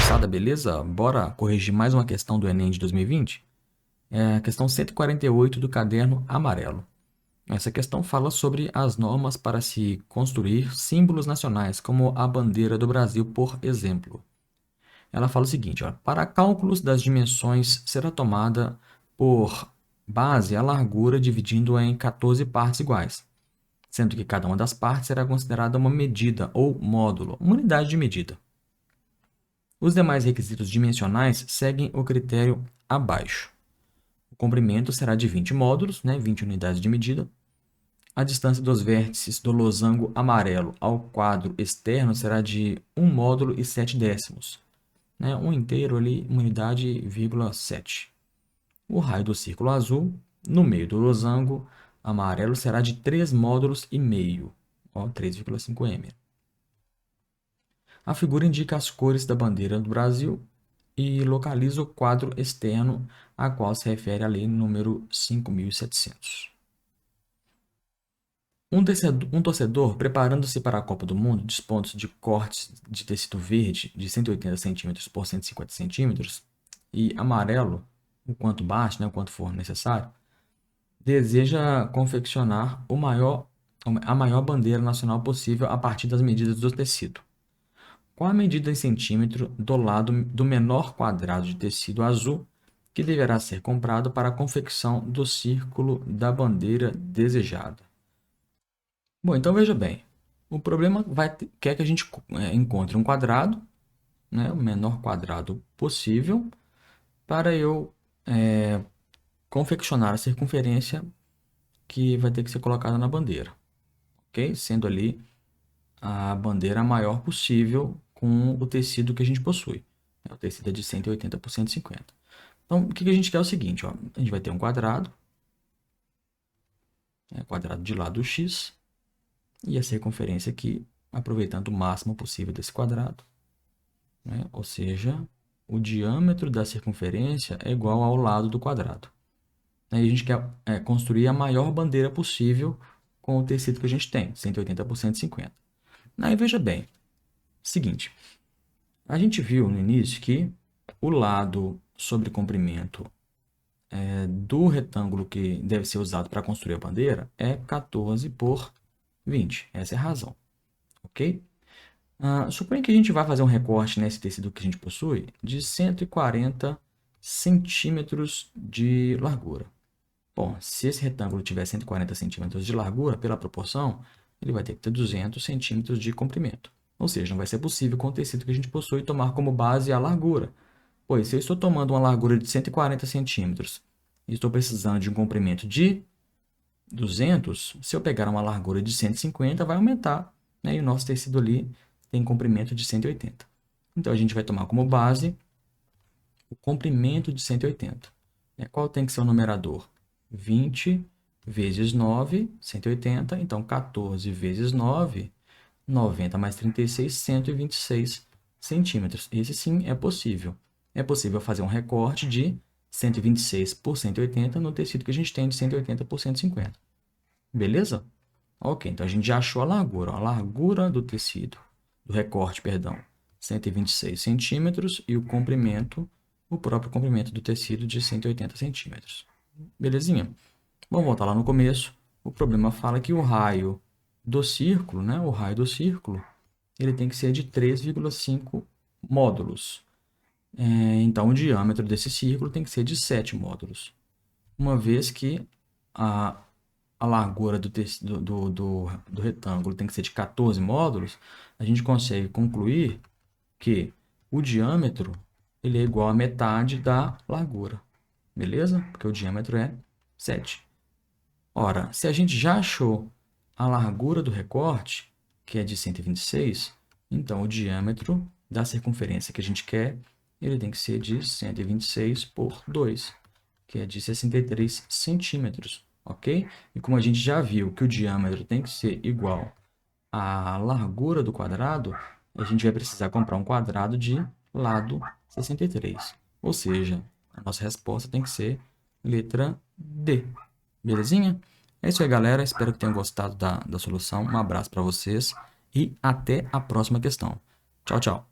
moçada, beleza? Bora corrigir mais uma questão do Enem de 2020? É a questão 148 do caderno amarelo. Essa questão fala sobre as normas para se construir símbolos nacionais, como a bandeira do Brasil, por exemplo. Ela fala o seguinte, ó, para cálculos das dimensões será tomada por base a largura dividindo-a em 14 partes iguais, sendo que cada uma das partes será considerada uma medida ou módulo, uma unidade de medida. Os demais requisitos dimensionais seguem o critério abaixo. O comprimento será de 20 módulos, 20 unidades de medida. A distância dos vértices do losango amarelo ao quadro externo será de 1 módulo e 7 décimos. Um inteiro ali, 1 unidade, vírgula 7. O raio do círculo azul, no meio do losango amarelo, será de 3 módulos e meio, 3,5 m. A figura indica as cores da bandeira do Brasil e localiza o quadro externo a qual se refere a lei número 5.700. Um torcedor, preparando-se para a Copa do Mundo, dispondo de cortes de tecido verde de 180 cm por 150 cm e amarelo, o quanto bate, o quanto for necessário, deseja confeccionar a maior bandeira nacional possível a partir das medidas do tecido. Qual a medida em centímetro do lado do menor quadrado de tecido azul que deverá ser comprado para a confecção do círculo da desejada? Bom, então veja bem. O problema quer que a gente encontre um quadrado, o menor quadrado possível, para eu confeccionar a circunferência que vai ter que ser colocada na bandeira, ok? Sendo ali a bandeira maior possível com o tecido que a gente possui. O tecido é de 180 por 150. Então, o que a gente quer é o seguinte, ó, a gente vai ter um quadrado, quadrado de lado x, e a circunferência aqui, aproveitando o máximo possível desse quadrado, ou seja, o diâmetro da circunferência é igual ao lado do quadrado. Aí a gente quer construir a maior bandeira possível com o tecido que a gente tem, 180 por 150. Aí veja bem, seguinte, a gente viu no início que o lado sobre comprimento do retângulo que deve ser usado para construir a bandeira é 14 por 20. Essa é a razão, ok? Suponha que a gente vai fazer um recorte nesse tecido que a gente possui de 140 centímetros de largura. Bom, se esse retângulo tiver 140 centímetros de largura, pela proporção, ele vai ter que ter 200 centímetros de comprimento. Ou seja, não vai ser possível com o tecido que a gente possui tomar como base a largura. Pois, se eu estou tomando uma largura de 140 centímetros e estou precisando de um comprimento de 200, se eu pegar uma largura de 150, vai aumentar, e o nosso tecido ali tem comprimento de 180. Então, a gente vai tomar como base o comprimento de 180. Qual tem que ser o numerador? 20 vezes 9, 180. Então, 14 vezes 9, 90 mais 36, 126 centímetros. Esse sim é possível. É possível fazer um recorte de 126 por 180 no tecido que a gente tem de 180 por 150. Beleza? Ok, então a gente já achou a largura. A largura do tecido, do recorte, perdão, 126 centímetros e o comprimento, o próprio comprimento do tecido de 180 centímetros. Belezinha? Vamos voltar lá no começo. O problema fala que o raio do círculo, ele tem que ser de 3,5 módulos. Então, o diâmetro desse círculo tem que ser de 7 módulos. Uma vez que a largura do retângulo tem que ser de 14 módulos, a gente consegue concluir que o diâmetro ele é igual a metade da largura. Beleza? Porque o diâmetro é 7. Ora, se a gente já achou a largura do recorte, que é de 126, então o diâmetro da circunferência que a gente quer, ele tem que ser de 126 por 2, que é de 63 centímetros, ok? E como a gente já viu que o diâmetro tem que ser igual à largura do quadrado, a gente vai precisar comprar um quadrado de lado 63. Ou seja, a nossa resposta tem que ser letra D. Belezinha? É isso aí, galera. Espero que tenham gostado da solução. Um abraço para vocês e até a próxima questão. Tchau, tchau.